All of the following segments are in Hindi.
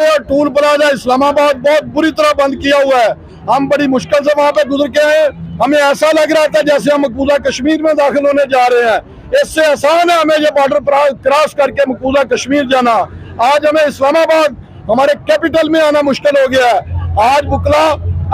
और टूल प्लाजा इस्लामाबाद बहुत बुरी तरह बंद किया हुआ है। हम बड़ी मुश्किल से वहां पे गुजर के आए। हमें ऐसा लग रहा था जैसे हम मकबूजा कश्मीर में दाखिल होने जा रहे हैं। इससे आसान है हमें ये बॉर्डर क्रॉस करके मकबूजा कश्मीर जाना। आज हमें इस्लामाबाद हमारे कैपिटल में आना मुश्किल हो गया है। आज वकला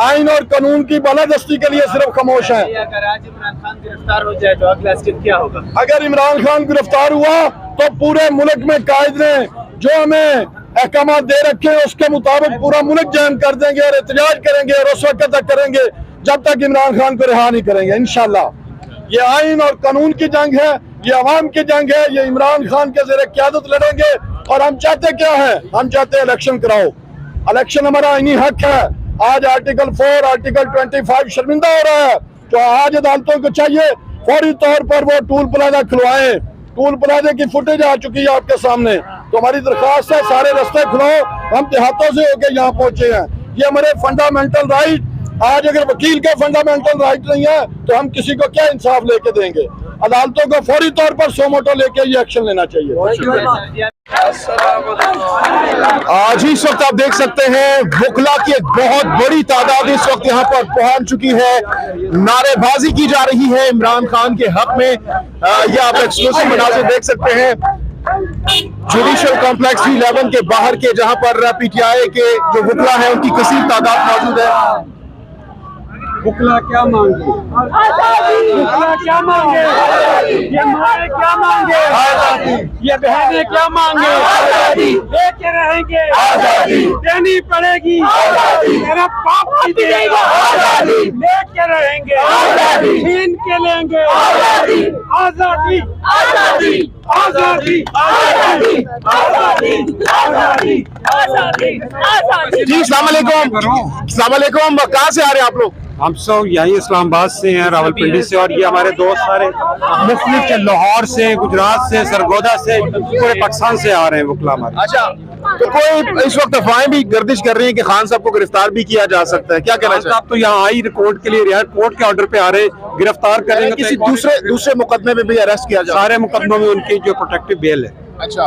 आइन और कानून की बालादस्ती के लिए सिर्फ खामोश है। अगर आज इमरान खान गिरफ्तार हो जाए तो अगला स्टेप क्या होगा? अगर इमरान खान गिरफ्तार हुआ तो पूरे मुल्क में कायद ने जो हमें अहकाम दे रखे हैं उसके मुताबिक पूरा मुल्क जैम कर देंगे और एहतजाज करेंगे और उस वक्त तक करेंगे जब तक इमरान खान को रिहा नहीं करेंगे। इंशाल्लाह ये आइन और कानून की जंग है, ये अवाम की जंग है। ये इमरान खान के ज़रिए क़यादत लड़ेंगे। और हम चाहते क्या है? हम चाहते हैं इलेक्शन कराओ। इलेक्शन हमारा आईनी हक है। आज आर्टिकल 4 आर्टिकल 25 शर्मिंदा हो रहा है। तो आज अदालतों को चाहिए फौरी तौर पर वो टूल प्लाजा खुलवाएं। टूल प्लाजे की फुटेज आ चुकी है आपके सामने। तो हमारी दरख्वास्त है सारे रास्ते खुलाओ। हम देहातों से होकर यहाँ पहुंचे हैं। ये हमारे फंडामेंटल राइट। आज अगर वकील के फंडामेंटल राइट नहीं है तो हम किसी को क्या इंसाफ लेके देंगे? अदालतों को फौरी तौर पर सो मोटो लेके ये एक्शन लेना चाहिए। आज ही इस वक्त आप देख सकते हैं वकला की एक बहुत बड़ी तादाद इस वक्त यहाँ पर पहुंच चुकी है। नारेबाजी की जा रही है इमरान खान के हक में। ये आप एक्सक्लूसिव मनाज़िर देख सकते हैं जुडिशल कॉम्प्लेक्स D11 के बाहर के, जहां पर पीटीआई के जो वकला है उनकी कसीर तादाद मौजूद है। वकला क्या मांगे? वकला क्या मांगे? ये माए क्या मांगे? ये बहनें क्या मांगे? लेके रहेंगे, देनी पड़ेगी, मेरा पाप नहीं देगा। लेके रहेंगे, छीन के लेंगे आजादी, आजादी, आजादी, आजादी, आजादी। जी अस्सलाम वालेकुम। अस्सलाम वालेकुम। कहाँ से आ रहे हैं आप लोग? हम सब यही इस्लामाबाद से हैं, रावलपिंडी से, और ये हमारे दोस्त सारे मुख्तलिफ से, लाहौर से, गुजरात से, सरगोदा से, पूरे पाकिस्तान से आ रहे हैं वकला हमारे। अच्छा, तो कोई इस वक्त अफवाहें भी गर्दिश कर रही हैं कि खान साहब को गिरफ्तार भी किया जा सकता है, क्या कहना चाहिए? आप तो यहाँ आई कोर्ट के लिए, कोर्ट के ऑर्डर पे आ रहे, गिरफ्तार करेंगे किसी दूसरे मुकदमे में भी अरेस्ट किया जाए? सारे मुकदमों में उनकी जो प्रोटेक्टिव बेल है। अच्छा,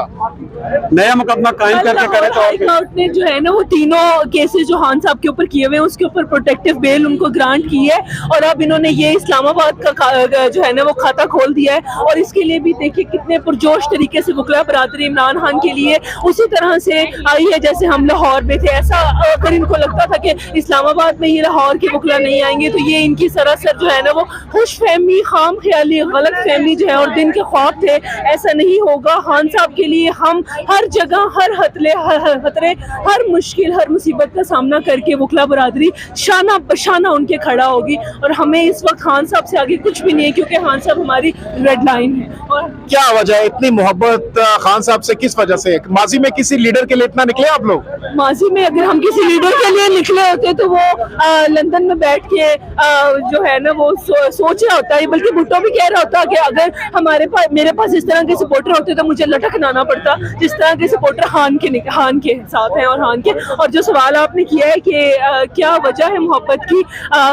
नया मुकदमा कायम करके करे तो हाई कोर्ट ने जो है ना वो तीनों केसेस जो खान साहब के ऊपर किए हुए हैं उसके ऊपर प्रोटेक्टिव बेल उनको ग्रांट की है। और अब इन्होंने ये इस्लामाबाद का जो है ना वो खाता खोल दिया है। और इसके लिए भी देखिए कितने पुरजोश तरीके से वकला बरादरी इमरान खान के लिए उसी तरह से आई है जैसे हम लाहौर में थे। ऐसा अगर इनको लगता था कि इस्लामाबाद में ये लाहौर के वकला नहीं आएंगे तो ये इनकी सरासर जो है ना वो खुश फहमी, खाम ख्याली, गलत फहमी जो है और दिन के ख्वाब थे। ऐसा नहीं होगा। खान साहब के लिए हम हर जगह, हर खतरे, हर मुश्किल, हर मुसीबत का सामना करके वकला बरादरी शाना बशाना उनके खड़ा होगी। और हमें इस वक्त खान साहब से आगे कुछ भी नहीं है क्योंकि खान साहब हमारी रेड लाइन है। और क्या वजह है इतनी मोहब्बत खान साहब से? किस वजह से? माजी में किसी लीडर के लिए इतना निकले आप लोग? माजी में अगर हम किसी लीडर के लिए निकले होते तो वो लंदन में बैठ के जो है ना वो सोच रहा होता है, बल्कि भुट्टो भी कह रहा होता कि अगर मेरे पास इस तरह के सपोर्टर होते तो मुझे लटक ना पड़ता जिस तरह के सपोर्टर खान के साथ हैं। और खान के और जो सवाल आपने किया है कि क्या वजह है मोहब्बत की,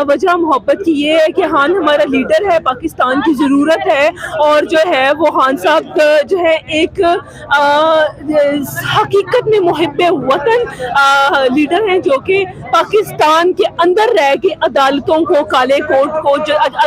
वजह मोहब्बत की ये है कि खान हमारा लीडर है, पाकिस्तान की ज़रूरत है। और जो है वो खान साहब जो है एक हकीकत में मुहिब्बे वतन लीडर हैं जो कि पाकिस्तान के अंदर रह के अदालतों को, काले कोर्ट को,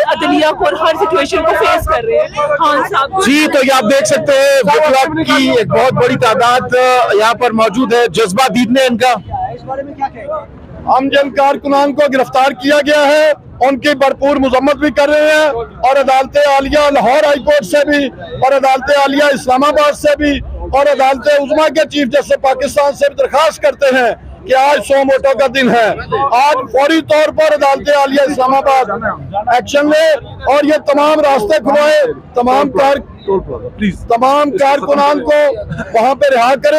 अदलिया को और हर सिचुएशन को फेस कर रहे हैं खान साहब। जी, तो ये आप देख सकते हैं वकला की एक बहुत बड़ी तादाद यहाँ पर मौजूद है। जज्बा दीदने इनका, इस बारे में क्या कहेंगे? हम जिन कारकुनान को गिरफ्तार किया गया है उनकी भरपूर मजम्मत भी कर रहे हैं। और अदालत आलिया लाहौर हाई कोर्ट से भी और अदालत आलिया इस्लामाबाद से भी और अदालत उज़्मा के चीफ जस्टिस पाकिस्तान से भी दरख्वास्त करते हैं कि आज सो मोटो का दिन है। आज फौरी तौर पर अदालत आलिया इस्लामाबाद एक्शन ले और ये तमाम रास्ते खुलवाए, तमाम कारकुनान को वहाँ पे रिहा करें।